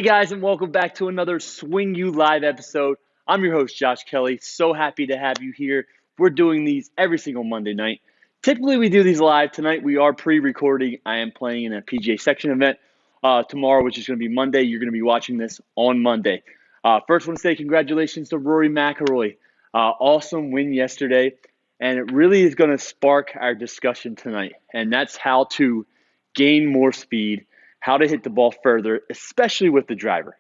Hey guys, and welcome back to another SwingU live episode. I'm your host, Josh Kelly. So happy to have you here. We're doing these every single Monday night. Typically, we do these live. Tonight, we are pre-recording. I am playing in a PGA section event tomorrow, which is going to be Monday. You're going to be watching this on Monday. First, I want to say congratulations to Rory McIlroy. Awesome win yesterday, and it really is going to spark our discussion tonight, and that's how to gain more speed, how to hit the ball further, especially with the driver.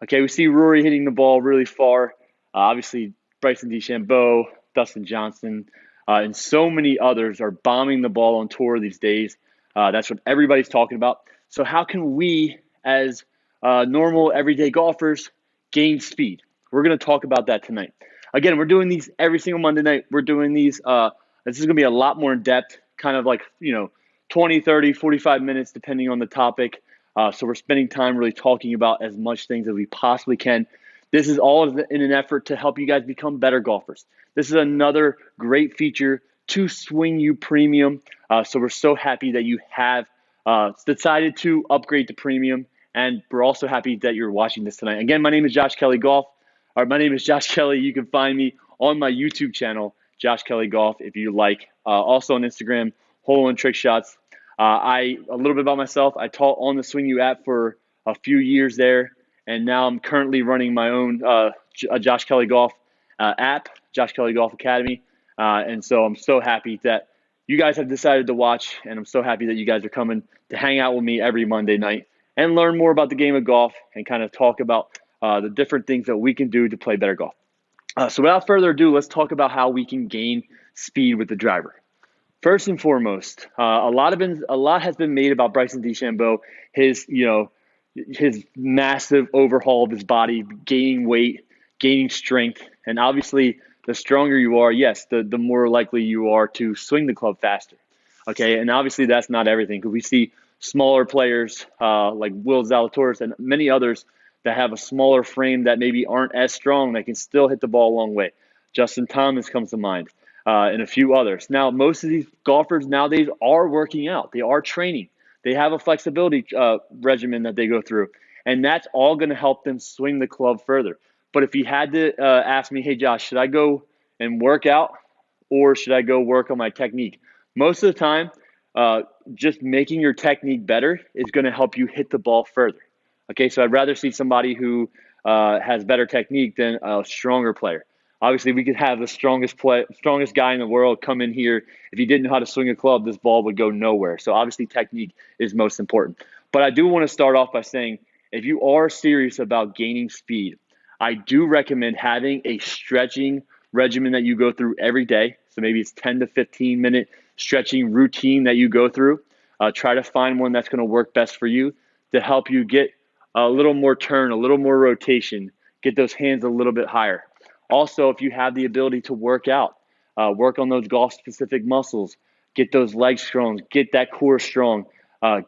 Okay, we see Rory hitting the ball really far. Obviously, Bryson DeChambeau, Dustin Johnson, and so many others are bombing the ball on tour these days. That's what everybody's talking about. So how can we, as normal, everyday golfers, gain speed? We're going to talk about that tonight. Again, we're doing these every single Monday night. We're doing these. This is going to be a lot more in depth, kind of like, 20, 30, 45 minutes, depending on the topic. So we're spending time really talking about as much things as we possibly can. This is all in an effort to help you guys become better golfers. This is another great feature to SwingU Premium. So we're so happy that you have decided to upgrade to Premium. And we're also happy that you're watching this tonight. Again, my name is Josh Kelly Golf. My name is Josh Kelly. You can find me on my YouTube channel, Josh Kelly Golf, if you like. Also on Instagram, Hole and Trick Shots. A little bit about myself. I taught on the SwingU app for a few years there, and now I'm currently running my own Josh Kelly Golf app, Josh Kelly Golf Academy. And so I'm so happy that you guys have decided to watch, and I'm so happy that you guys are coming to hang out with me every Monday night and learn more about the game of golf and kind of talk about the different things that we can do to play better golf. So without further ado, let's talk about how we can gain speed with the driver. First and foremost, a lot has been made about Bryson DeChambeau, his massive overhaul of his body, gaining weight, gaining strength, and obviously the stronger you are, yes, the more likely you are to swing the club faster. Okay, and obviously that's not everything, because we see smaller players like Will Zalatoris and many others that have a smaller frame that maybe aren't as strong that can still hit the ball a long way. Justin Thomas comes to mind. And a few others. Now, most of these golfers nowadays are working out. They are training. They have a flexibility regimen that they go through. And that's all going to help them swing the club further. But if you had to ask me, hey, Josh, should I go and work out or should I go work on my technique? Most of the time, just making your technique better is going to help you hit the ball further. Okay, so I'd rather see somebody who has better technique than a stronger player. Obviously, we could have the strongest guy in the world come in here. If he didn't know how to swing a club, this ball would go nowhere. So obviously, technique is most important. But I do want to start off by saying, if you are serious about gaining speed, I do recommend having a stretching regimen that you go through every day. So maybe it's 10 to 15-minute stretching routine that you go through. Try to find one that's going to work best for you to help you get a little more turn, a little more rotation, get those hands a little bit higher. Also, if you have the ability to work out, work on those golf-specific muscles, get those legs strong, get that core strong,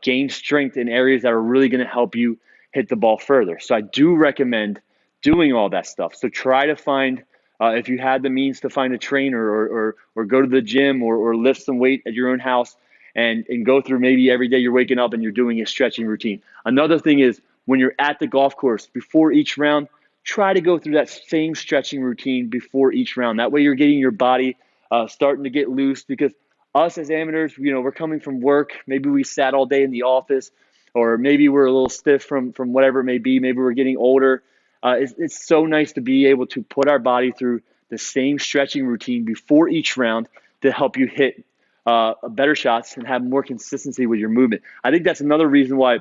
gain strength in areas that are really going to help you hit the ball further. So I do recommend doing all that stuff. So try to find, if you had the means to find a trainer or go to the gym or lift some weight at your own house and go through maybe every day you're waking up and you're doing a stretching routine. Another thing is when you're at the golf course, before each round, try to go through that same stretching routine before each round. That way you're getting your body starting to get loose, because us as amateurs, we're coming from work. Maybe we sat all day in the office, or maybe we're a little stiff from whatever it may be. Maybe we're getting older. It's so nice to be able to put our body through the same stretching routine before each round to help you hit better shots and have more consistency with your movement. I think that's another reason why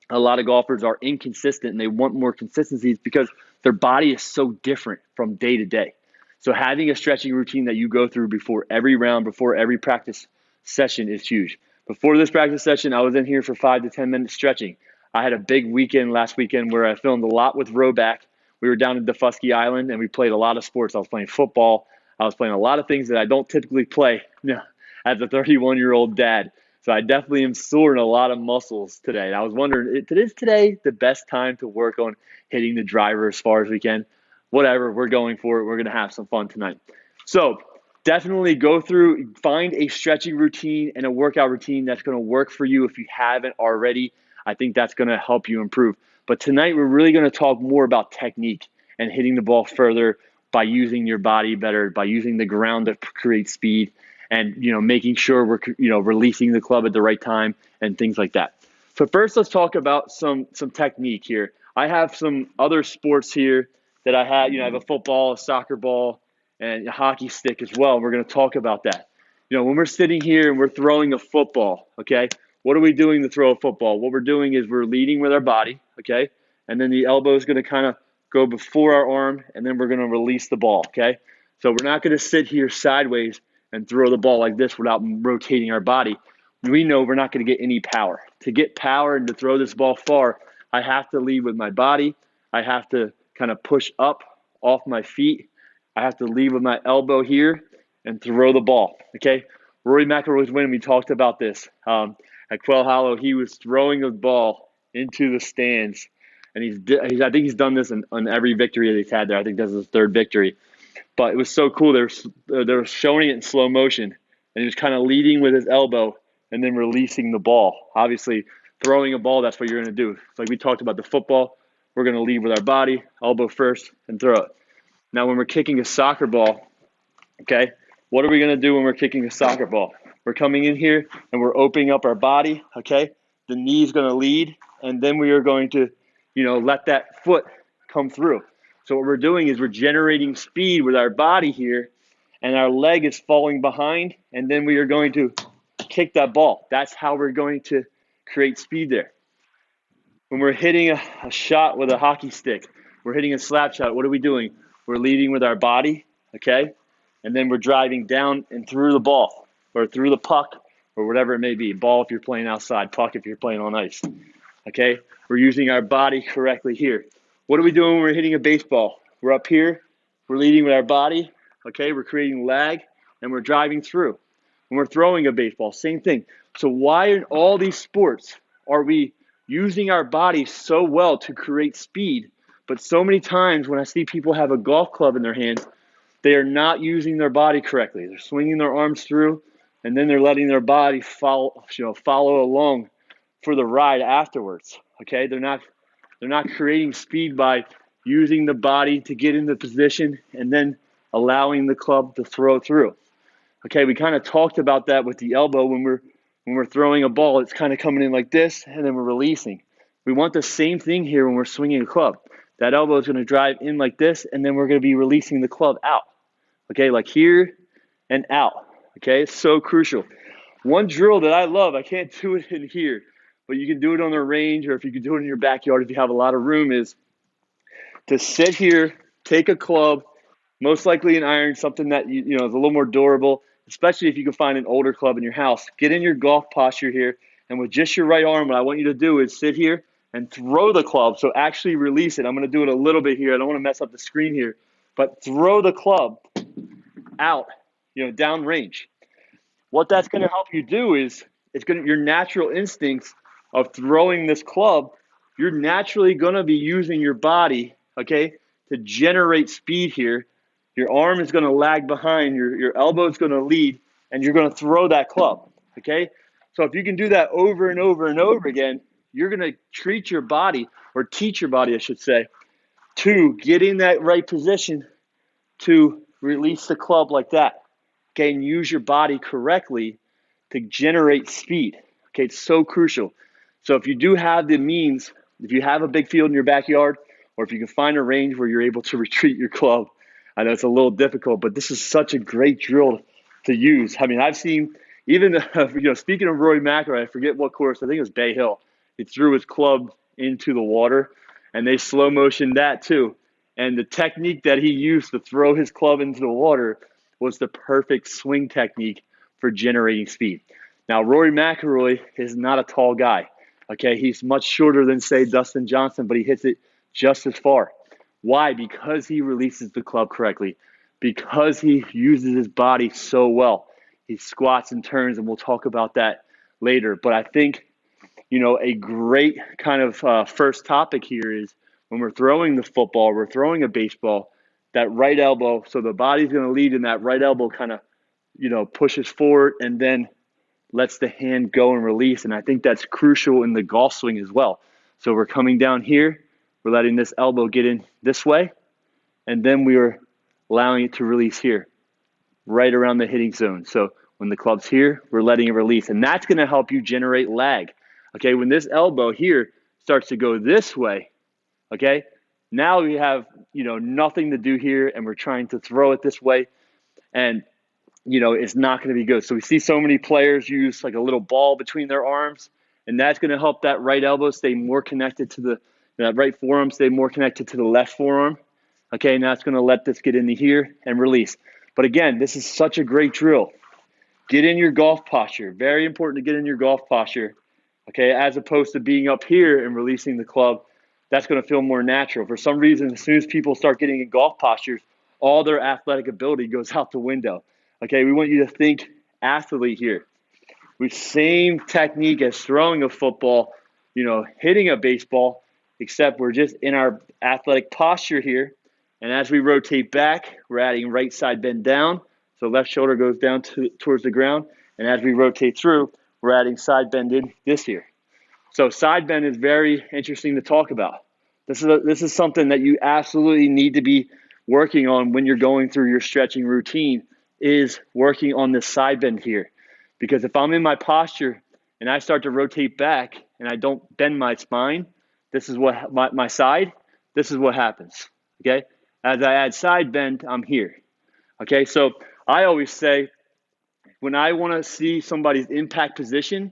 a lot of golfers are inconsistent and they want more consistency, is because their body is so different from day to day. So having a stretching routine that you go through before every round, before every practice session is huge. Before this practice session, I was in here for 5 to 10 minutes stretching. I had a big weekend last weekend where I filmed a lot with Roback. We were down in Defusky Island and we played a lot of sports. I was playing football. I was playing a lot of things that I don't typically play as a 31-year-old dad. So I definitely am soring a lot of muscles today. And I was wondering, is today the best time to work on hitting the driver as far as we can? Whatever, we're going for it. We're going to have some fun tonight. So definitely go through, find a stretching routine and a workout routine that's going to work for you if you haven't already. I think that's going to help you improve. But tonight we're really going to talk more about technique and hitting the ball further by using your body better, by using the ground to create speed, and making sure we're releasing the club at the right time and things like that. So first, let's talk about some technique here. I have some other sports here that I had. I have a football, a soccer ball, and a hockey stick as well. We're going to talk about that. When we're sitting here and we're throwing a football, okay, what are we doing to throw a football? What we're doing is we're leading with our body, okay, and then the elbow is going to kind of go before our arm, and then we're going to release the ball, okay? So we're not going to sit here sideways and throw the ball like this without rotating our body. We know we're not going to get any power. To get power and to throw this ball far, I have to lead with my body. I have to kind of push up off my feet. I have to lead with my elbow here and throw the ball, okay? Rory McIlroy's winning. We talked about this. At Quail Hollow, he was throwing the ball into the stands, and I think he's done this on every victory that he's had there. I think this is his third victory. But it was so cool. They were showing it in slow motion, and he was kind of leading with his elbow and then releasing the ball. Obviously, throwing a ball, that's what you're going to do. It's like we talked about the football. We're going to lead with our body, elbow first, and throw it. Now, when we're kicking a soccer ball, okay, what are we going to do when we're kicking a soccer ball? We're coming in here, and we're opening up our body, okay? The knee's going to lead, and then we are going to, let that foot come through. So what we're doing is we're generating speed with our body here, and our leg is falling behind, and then we are going to kick that ball. That's how we're going to create speed there. When we're hitting a shot with a hockey stick, we're hitting a slap shot, what are we doing? We're leading with our body, okay? And then we're driving down and through the ball, or through the puck, or whatever it may be. Ball if you're playing outside, puck if you're playing on ice, okay? We're using our body correctly here. What are we doing when we're hitting a baseball? We're up here, we're leading with our body, okay? We're creating lag, and we're driving through. When we're throwing a baseball, same thing. So why in all these sports are we using our body so well to create speed? But so many times when I see people have a golf club in their hands, they are not using their body correctly. They're swinging their arms through, and then they're letting their body follow along for the ride afterwards. Okay, they're not creating speed by using the body to get into position and then allowing the club to throw through. Okay, we kind of talked about that with the elbow when we're throwing a ball. It's kind of coming in like this, and then we're releasing. We want the same thing here when we're swinging a club. That elbow is going to drive in like this, and then we're going to be releasing the club out. Okay, like here and out. Okay, it's so crucial. One drill that I love, I can't do it in here, but you can do it on the range, or if you can do it in your backyard if you have a lot of room, is to sit here, take a club, most likely an iron, something that is a little more durable, especially if you can find an older club in your house. Get in your golf posture here, and with just your right arm, what I want you to do is sit here and throw the club. So actually release it. I'm going to do it a little bit here. I don't want to mess up the screen here, but throw the club out, down range. What that's going to help you do is your natural instincts of throwing this club, you're naturally going to be using your body, okay, to generate speed here. Your arm is going to lag behind, your elbow is going to lead, and you're going to throw that club, okay? So if you can do that over and over and over again, you're going to treat your body, or teach your body, I should say, to get in that right position to release the club like that, okay, and use your body correctly to generate speed, okay? It's so crucial. So if you do have the means, if you have a big field in your backyard, or if you can find a range where you're able to retreat your club, I know it's a little difficult, but this is such a great drill to use. I mean, I've seen, even, speaking of Rory McIlroy, I forget what course, I think it was Bay Hill. He threw his club into the water, and they slow motioned that too. And the technique that he used to throw his club into the water was the perfect swing technique for generating speed. Now, Rory McIlroy is not a tall guy. Okay, he's much shorter than, say, Dustin Johnson, but he hits it just as far. Why? Because he releases the club correctly. Because he uses his body so well. He squats and turns, and we'll talk about that later. But I think, a great kind of first topic here is when we're throwing the football, we're throwing a baseball, that right elbow, so the body's going to lead, and that right elbow kind of, pushes forward, and then lets the hand go and release. And I think that's crucial in the golf swing as well. So we're coming down here, we're letting this elbow get in this way, and then we are allowing it to release here, right around the hitting zone. So when the club's here, we're letting it release. And that's going to help you generate lag. Okay, when this elbow here starts to go this way, okay, now we have, nothing to do here, and we're trying to throw it this way, and, it's not going to be good. So we see so many players use like a little ball between their arms, and that's going to help that right elbow stay more connected to that right forearm stay more connected to the left forearm. Okay, now it's going to let this get into here and release. But again, this is such a great drill. Get in your golf posture. Very important to get in your golf posture, okay, as opposed to being up here and releasing the club. That's going to feel more natural. For some reason, as soon as people start getting in golf postures, all their athletic ability goes out the window. Okay, we want you to think athlete here. With same technique as throwing a football, hitting a baseball, except we're just in our athletic posture here. And as we rotate back, we're adding right side bend down. So left shoulder goes down towards the ground. And as we rotate through, we're adding side bend in this here. So side bend is very interesting to talk about. This is something that you absolutely need to be working on when you're going through your stretching routine, is working on this side bend here. Because if I'm in my posture and I start to rotate back and I don't bend my spine, this is what my side, this is what happens, okay? As I add side bend, I'm here, okay? So I always say, when I want to see somebody's impact position,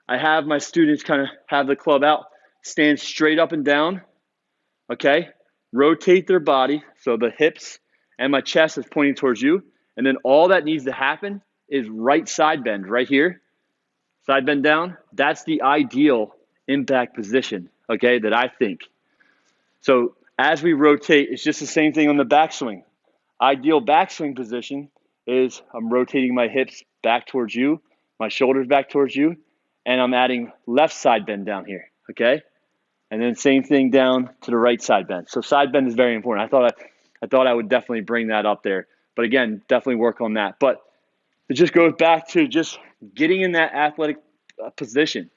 I have my students kind of have the club out, stand straight up and down, okay? Rotate their body, so the hips and my chest is pointing towards you, and then all that needs to happen is right side bend right here, side bend down. That's the ideal impact position, okay, that I think. So as we rotate, it's just the same thing on the backswing. Ideal backswing position is I'm rotating my hips back towards you, my shoulders back towards you, and I'm adding left side bend down here, okay? And then same thing down to the right side bend. So side bend is very important. I thought I would definitely bring that up there. But again, definitely work on that. But it just goes back to just getting in that athletic position,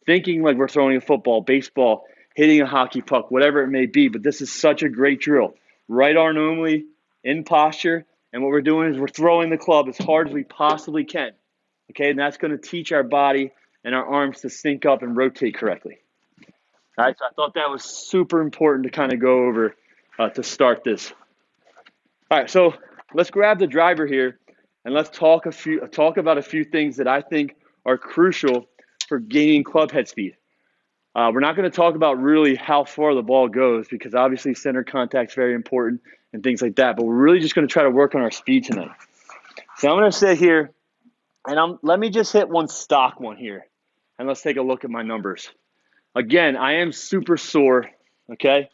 thinking like we're throwing a football, baseball, hitting a hockey puck, whatever it may be. But this is such a great drill. Right arm only, in posture, and what we're doing is we're throwing the club as hard as we possibly can. Okay, and that's going to teach our body and our arms to sync up and rotate correctly. All right, so I thought that was super important to kind of go over to start this. All right, so let's grab the driver here and let's talk about a few things that I think are crucial for gaining club head speed. We're not going to talk about really how far the ball goes, because obviously center contact is very important and things like that, but we're really just going to try to work on our speed tonight. So I'm going to sit here and let me just hit one stock one here, and let's take a look at my numbers. Again, I am super sore, okay?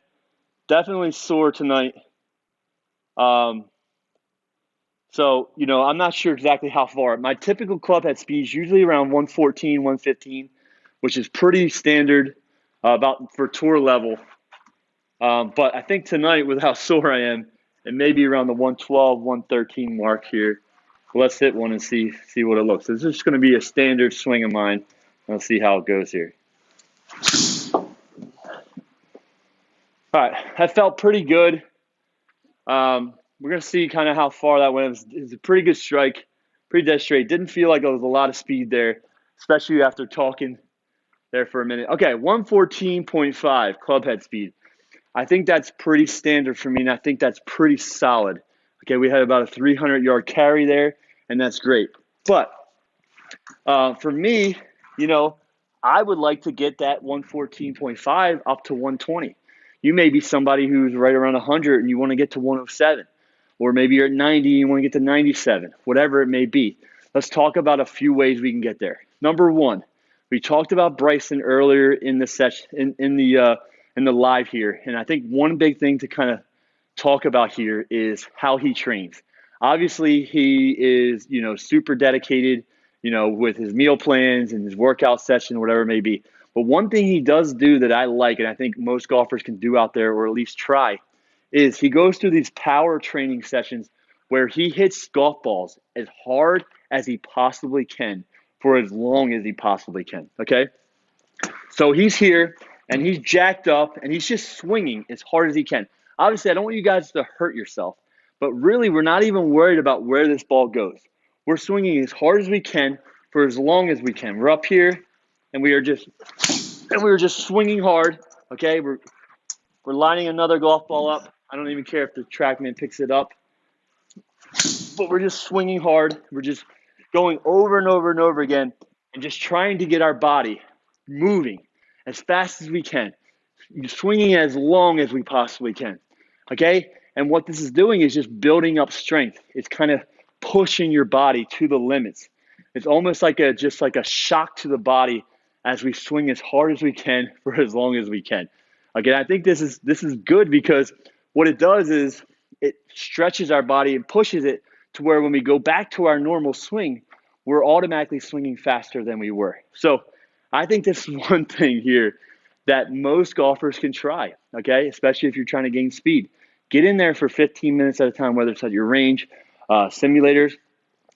Definitely sore tonight. So, I'm not sure exactly how far. My typical club head speed is usually around 114, 115, which is pretty standard about for tour level. But I think tonight, with how sore I am, it may be around the 112, 113 mark here. Let's hit one and see what it looks. So this is just going to be a standard swing of mine. Let's see how it goes here. All right, that felt pretty good. We're going to see kind of how far that went. It was a pretty good strike, pretty dead straight. Didn't feel like there was a lot of speed there, especially after talking there for a minute. Okay, 114.5 club head speed. I think that's pretty standard for me, and I think that's pretty solid. Okay, we had about a 300-yard carry there, and that's great. But for me, I would like to get that 114.5 up to 120. You may be somebody who's right around 100 and you want to get to 107. Or maybe you're at 90 and you want to get to 97, whatever it may be. Let's talk about a few ways we can get there. Number one, we talked about Bryson earlier in the session, in the live here. And I think one big thing to kind of talk about here is how he trains. Obviously, he is, super dedicated, with his meal plans and his workout session, whatever it may be. But one thing he does do that I like, and I think most golfers can do out there, or at least try, is he goes through these power training sessions where he hits golf balls as hard as he possibly can for as long as he possibly can, okay? So he's here, and he's jacked up, and he's just swinging as hard as he can. Obviously, I don't want you guys to hurt yourself, but really, we're not even worried about where this ball goes. We're swinging as hard as we can for as long as we can. We're up here, and we are just swinging hard, okay? We're lining another golf ball up. I don't even care if the TrackMan picks it up, but we're just swinging hard. We're just going over and over and over again and just trying to get our body moving as fast as we can, swinging as long as we possibly can, okay? And what this is doing is just building up strength. It's kind of pushing your body to the limits. It's almost like just like a shock to the body as we swing as hard as we can for as long as we can. Again, I think this is good because what it does is it stretches our body and pushes it to where when we go back to our normal swing, we're automatically swinging faster than we were. So I think this is one thing here that most golfers can try, okay? Especially if you're trying to gain speed. Get in there for 15 minutes at a time, whether it's at your range, simulators,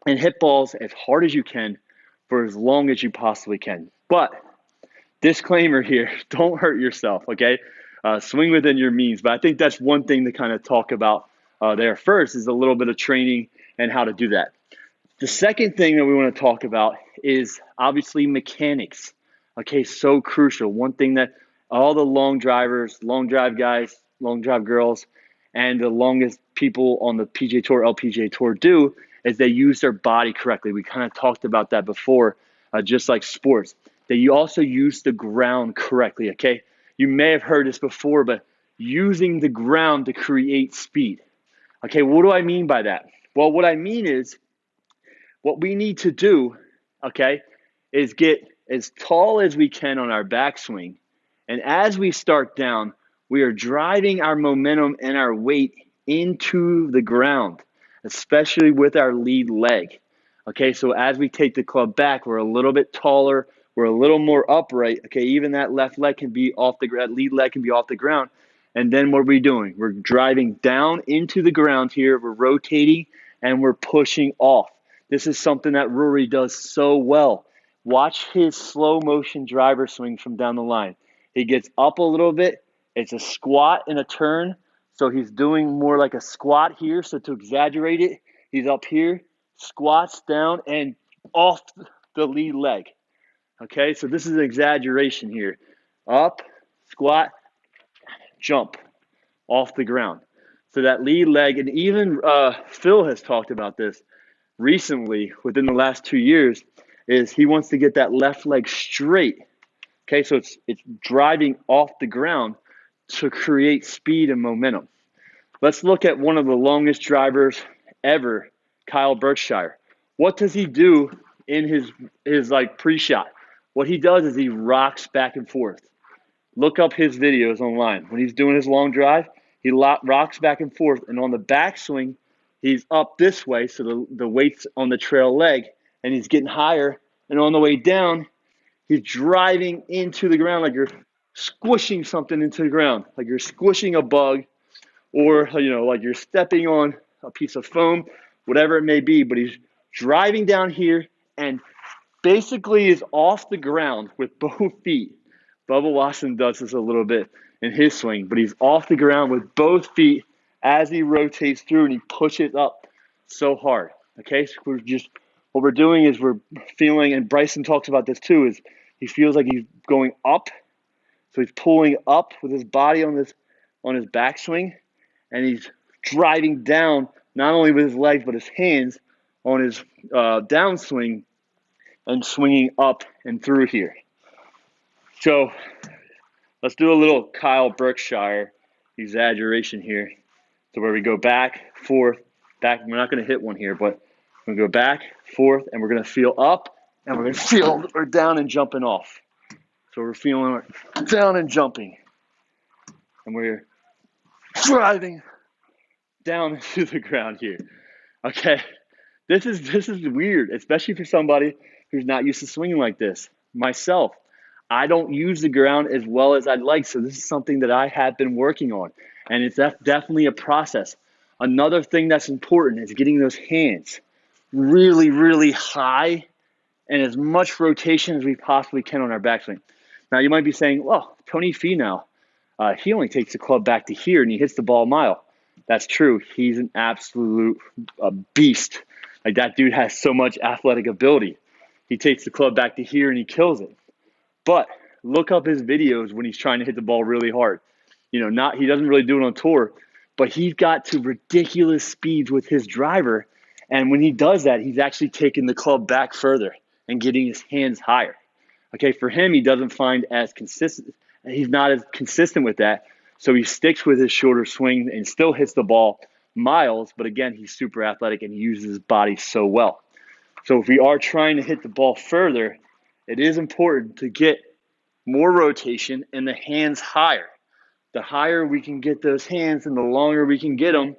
and hit balls as hard as you can for as long as you possibly can. But disclaimer here, don't hurt yourself, okay? Swing within your means. But I think that's one thing to kind of talk about there first is a little bit of training and how to do that. The second thing that we want to talk about is obviously mechanics. Okay, so crucial. One thing that all the long drivers, long drive guys, long drive girls, and the longest people on the PGA Tour, LPGA Tour do is they use their body correctly. We kind of talked about that before, just like sports. That you also use the ground correctly, okay? You may have heard this before, but using the ground to create speed. Okay, what do I mean by that? Well, what I mean is what we need to do, okay, is get as tall as we can on our backswing. And as we start down, we are driving our momentum and our weight into the ground, especially with our lead leg. Okay, so as we take the club back, we're a little bit taller, we're a little more upright. Okay, even that left leg can be off the ground, lead leg can be off the ground. And then what are we doing? We're driving down into the ground here, we're rotating, and we're pushing off. This is something that Rory does so well. Watch his slow motion driver swing from down the line. He gets up a little bit. It's a squat and a turn. So he's doing more like a squat here. So to exaggerate it, he's up here, squats down and off the lead leg. Okay, so this is an exaggeration here. Up, squat, jump off the ground. So that lead leg, and even Phil has talked about this recently within the last 2 years, is he wants to get that left leg straight. Okay, so it's driving off the ground to create speed and momentum. Let's look at one of the longest drivers ever, Kyle Berkshire. What does he do in his like pre-shot? What he does is he rocks back and forth. Look up his videos online. When he's doing his long drive, he rocks back and forth, and on the backswing, he's up this way, so the weight's on the trail leg, and he's getting higher, and on the way down, he's driving into the ground like you're squishing something into the ground, like you're squishing a bug, or like you're stepping on a piece of foam, whatever it may be, but he's driving down here and basically is off the ground with both feet. Bubba Watson does this a little bit in his swing, but he's off the ground with both feet as he rotates through and he pushes up so hard. Okay, so what we're doing is we're feeling, and Bryson talks about this too, is he feels like he's going up. So he's pulling up with his body on his backswing, and he's driving down not only with his legs but his hands on his downswing and swinging up and through here. So let's do a little Kyle Berkshire exaggeration here. So where we go back, forth, back. We're not going to hit one here, but we're going to go back, forth, and we're going to feel up, and we're going to feel we're down and jumping off. So we're feeling down and jumping, and we're driving down into the ground here. Okay, this is weird, especially for somebody who's not used to swinging like this. Myself, I don't use the ground as well as I'd like, so this is something that I have been working on, and it's definitely a process. Another thing that's important is getting those hands really, really high and as much rotation as we possibly can on our backswing. Now, you might be saying, well, Tony Finau, he only takes the club back to here and he hits the ball a mile. That's true. He's an absolute beast. Like, that dude has so much athletic ability. He takes the club back to here and he kills it. But look up his videos when he's trying to hit the ball really hard. He doesn't really do it on tour, but he's got to ridiculous speeds with his driver. And when he does that, he's actually taking the club back further and getting his hands higher. Okay, for him, he doesn't find as consistent. He's not as consistent with that. So he sticks with his shorter swing and still hits the ball miles. But again, he's super athletic and he uses his body so well. So if we are trying to hit the ball further, it is important to get more rotation and the hands higher. The higher we can get those hands and the longer we can get them,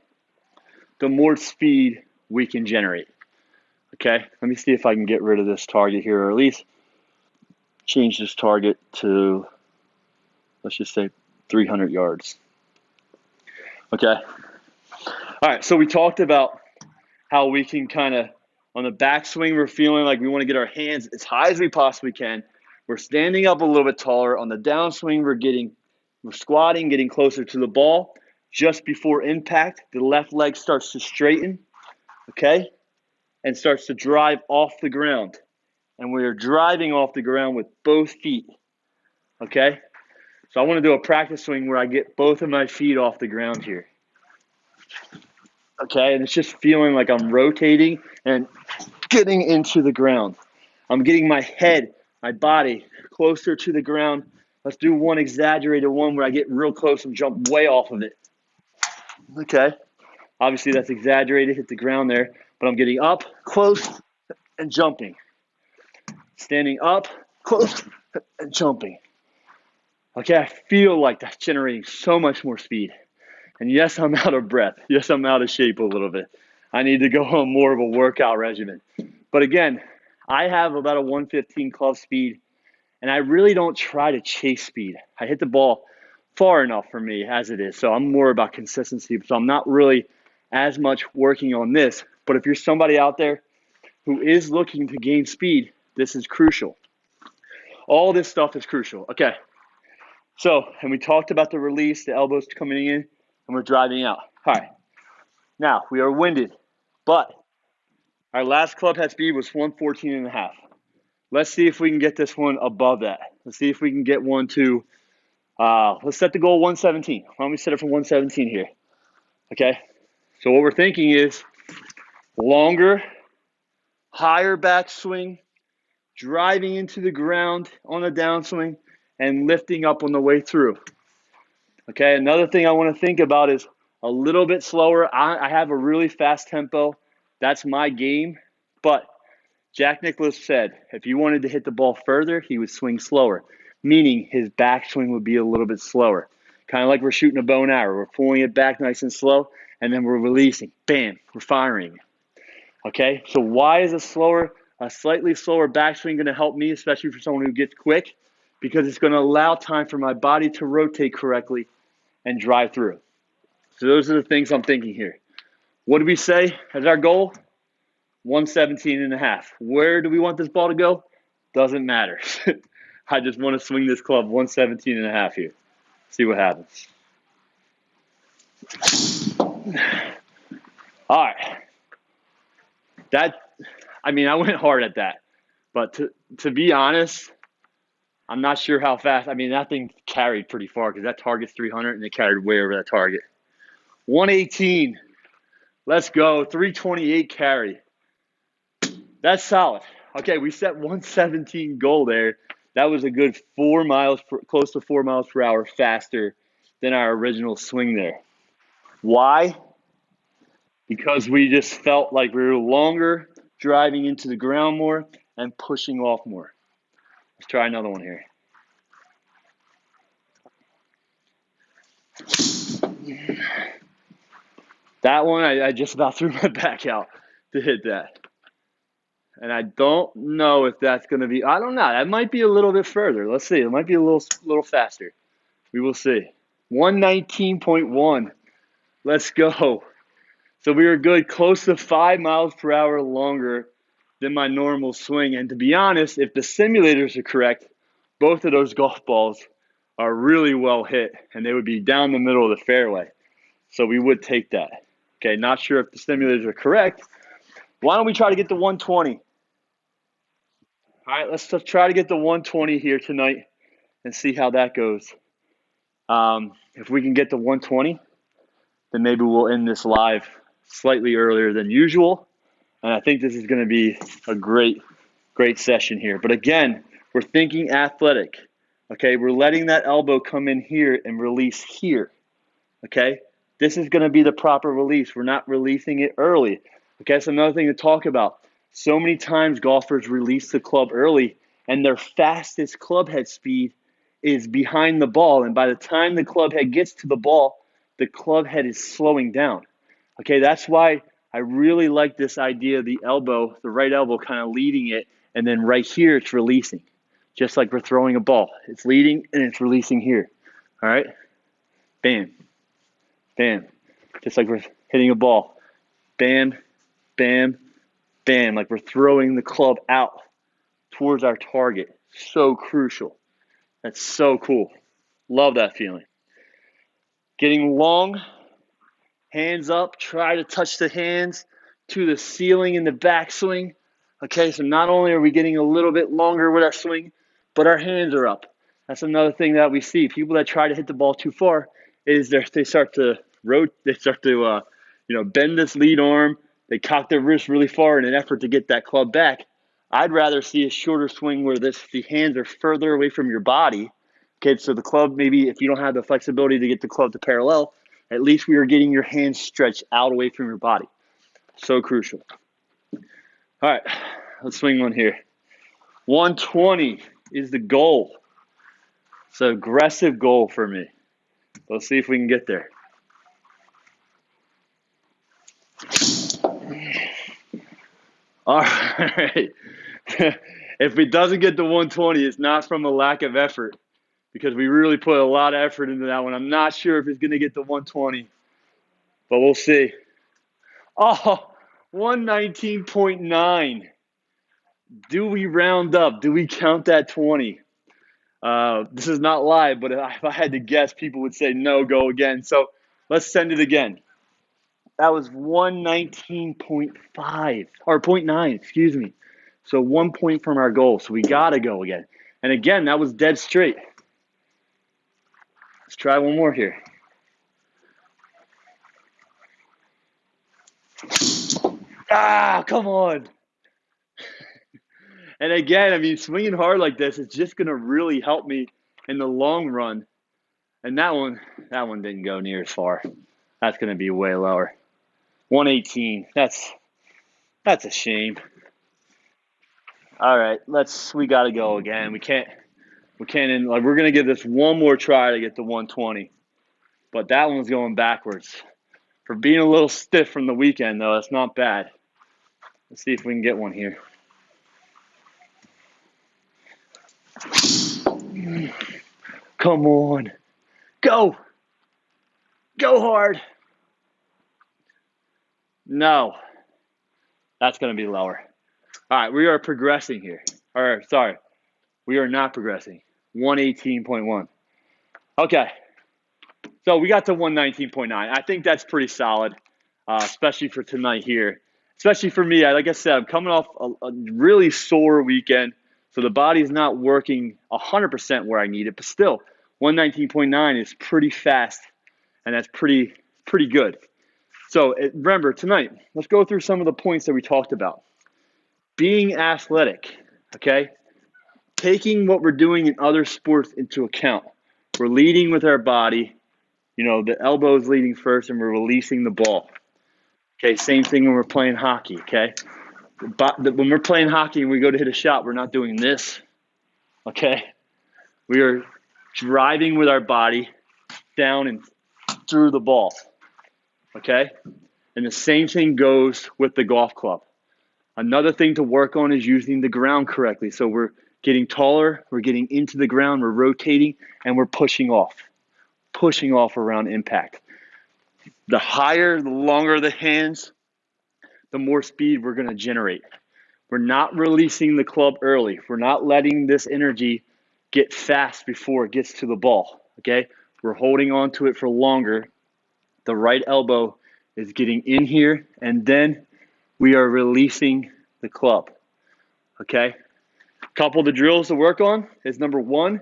the more speed we can generate. Okay, let me see if I can get rid of this target here, or at least change this target to, let's just say 300 yards. Okay. All right, so we talked about how we can kind of, on the backswing, we're feeling like we want to get our hands as high as we possibly can. We're standing up a little bit taller. On the downswing, we're squatting, getting closer to the ball. Just before impact, the left leg starts to straighten, okay, and starts to drive off the ground. And we are driving off the ground with both feet, okay? So I want to do a practice swing where I get both of my feet off the ground here, okay? And it's just feeling like I'm rotating and getting into the ground. I'm getting my head, my body closer to the ground. Let's do one exaggerated one where I get real close and jump way off of it. Okay. Obviously that's exaggerated, hit the ground there, but I'm getting up, close, and jumping. Standing up, close, and jumping. Okay, I feel like that's generating so much more speed. And yes, I'm out of breath. Yes, I'm out of shape a little bit. I need to go on more of a workout regimen. But again, I have about a 115 club speed, and I really don't try to chase speed. I hit the ball far enough for me as it is. So I'm more about consistency. So I'm not really as much working on this. But if you're somebody out there who is looking to gain speed, this is crucial. All this stuff is crucial. Okay. So, and we talked about the release, the elbows coming in, and we're driving out. All right. Now, we are winded, but our last club head speed was 114.5. Let's see if we can get this one above that. Let's see if we can get one to, let's set the goal 117. Why don't we set it for 117 here? Okay. So what we're thinking is longer, higher backswing, driving into the ground on the downswing, and lifting up on the way through. Okay, another thing I want to think about is a little bit slower. I have a really fast tempo. That's my game. But Jack Nicklaus said if he wanted to hit the ball further, he would swing slower, meaning his backswing would be a little bit slower. Kind of like we're shooting a bow and arrow. We're pulling it back nice and slow, and then we're releasing. Bam, we're firing. Okay, so why is a slightly slower backswing going to help me, especially for someone who gets quick? Because it's going to allow time for my body to rotate correctly and drive through. So those are the things I'm thinking here. What do we say as our goal? 117.5. Where do we want this ball to go? Doesn't matter. I just want to swing this club 117.5 here. See what happens. All right. I went hard at that. But to be honest, I'm not sure how fast. That thing carried pretty far because that target's 300 and it carried way over that target. 118. Let's go. 328 carry. That's solid. Okay, we set 117 goal there. That was a good close to 4 miles per hour faster than our original swing there. Why? Because we just felt like we were longer, driving into the ground more, and pushing off more. Let's try another one here. That one, I just about threw my back out to hit that. And I don't know if that's going to be, I don't know. That might be a little bit further. Let's see. It might be a little faster. We will see. 119.1. Let's go. So we were good, close to 5 miles per hour longer than my normal swing. And to be honest, if the simulators are correct, both of those golf balls are really well hit, and they would be down the middle of the fairway. So we would take that. Okay, not sure if the simulators are correct. Why don't we try to get the 120? All right, let's try to get the 120 here tonight and see how that goes. If we can get the 120, then maybe we'll end this live slightly earlier than usual. And I think this is going to be a great session here. But again, we're thinking athletic. Okay, we're letting that elbow come in here and release here. Okay, this is going to be the proper release. We're not releasing it early. Okay, that's another thing to talk about. So many times golfers release the club early, and their fastest club head speed is behind the ball. And by the time the club head gets to the ball, the club head is slowing down. Okay, that's why I really like this idea of the elbow, the right elbow kind of leading it, and then right here it's releasing. Just like we're throwing a ball. It's leading and it's releasing here. All right? Bam. Bam. Just like we're hitting a ball. Bam, bam, bam. Like we're throwing the club out towards our target. So crucial. That's so cool. Love that feeling. Getting long, hands up. Try to touch the hands to the ceiling in the backswing. Okay, so not only are we getting a little bit longer with our swing, but our hands are up. That's another thing that we see. People that try to hit the ball too far is they start to bend this lead arm. They cock their wrist really far in an effort to get that club back. I'd rather see a shorter swing where the hands are further away from your body. Okay, so the club, maybe if you don't have the flexibility to get the club to parallel, at least we are getting your hands stretched out away from your body. So crucial. All right, let's swing one here. 120 is the goal. It's an aggressive goal for me. Let's see if we can get there. All right. If it doesn't get to 120, it's not from a lack of effort because we really put a lot of effort into that one. I'm not sure if it's going to get to 120, but we'll see. Oh, 119.9. Do we round up? Do we count that 20? This is not live, but if I had to guess, people would say no, go again. So let's send it again. That was 119.5 or 0.9, excuse me. So 1 point from our goal. So we got to go again. And again, that was dead straight. Let's try one more here. Ah, come on. And again, I mean, swinging hard like this is just going to really help me in the long run. And that one didn't go near as far. That's going to be way lower. 118. That's a shame. All right, we got to go again. We're going to give this one more try to get to 120. But that one's going backwards. For being a little stiff from the weekend, though, that's not bad. Let's see if we can get one here. Come on. Go. Go hard. No. That's going to be lower. All right, we are progressing here. Sorry. We are not progressing. 118.1. Okay. So we got to 119.9. I think that's pretty solid, especially for tonight here. Especially for me, like I said, I'm coming off a really sore weekend, so the body's not working 100% where I need it. But still, 119.9 is pretty fast, and that's pretty good. So remember, tonight, let's go through some of the points that we talked about. Being athletic, okay? Taking what we're doing in other sports into account. We're leading with our body. You know, the elbow is leading first, and we're releasing the ball. Okay, same thing when we're playing hockey, okay? When we're playing hockey and we go to hit a shot, we're not doing this, okay? We are driving with our body down and through the ball, okay? And the same thing goes with the golf club. Another thing to work on is using the ground correctly. So we're getting taller, we're getting into the ground, we're rotating, and we're pushing off around impact. The higher, the longer the hands, the more speed we're going to generate. We're not releasing the club early. We're not letting this energy get fast before it gets to the ball, okay? We're holding on to it for longer. The right elbow is getting in here, and then we are releasing the club, okay? Couple of the drills to work on is number one,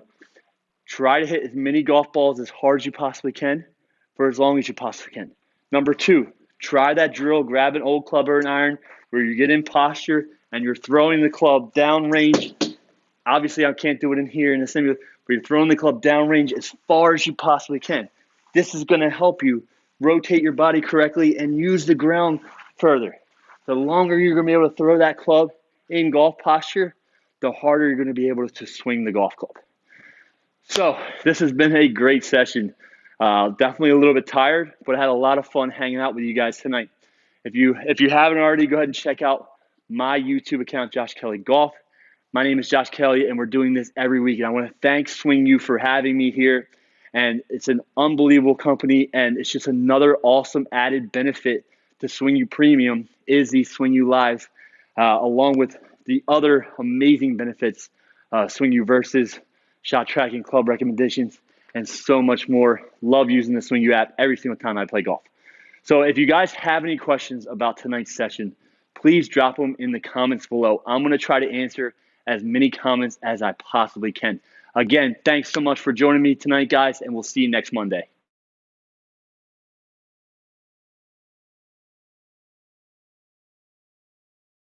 try to hit as many golf balls as hard as you possibly can for as long as you possibly can. Number two, try that drill, grab an old club or an iron where you get in posture and you're throwing the club down range. Obviously, I can't do it in here in the simulator, but you're throwing the club down range as far as you possibly can. This is going to help you rotate your body correctly and use the ground further. The longer you're going to be able to throw that club in golf posture, the harder you're going to be able to swing the golf club. So this has been a great session. Definitely a little bit tired, but I had a lot of fun hanging out with you guys tonight. If you haven't already, go ahead and check out my YouTube account, Josh Kelly Golf. My name is Josh Kelly, and we're doing this every week. And I want to thank SwingU for having me here. And it's an unbelievable company, and it's just another awesome added benefit to SwingU Premium is these SwingU Lives, along with the other amazing benefits, SwingU Versus, shot tracking, club recommendations, and so much more. Love using the SwingU app every single time I play golf. So if you guys have any questions about tonight's session, please drop them in the comments below. I'm going to try to answer as many comments as I possibly can. Again, thanks so much for joining me tonight, guys, and we'll see you next Monday.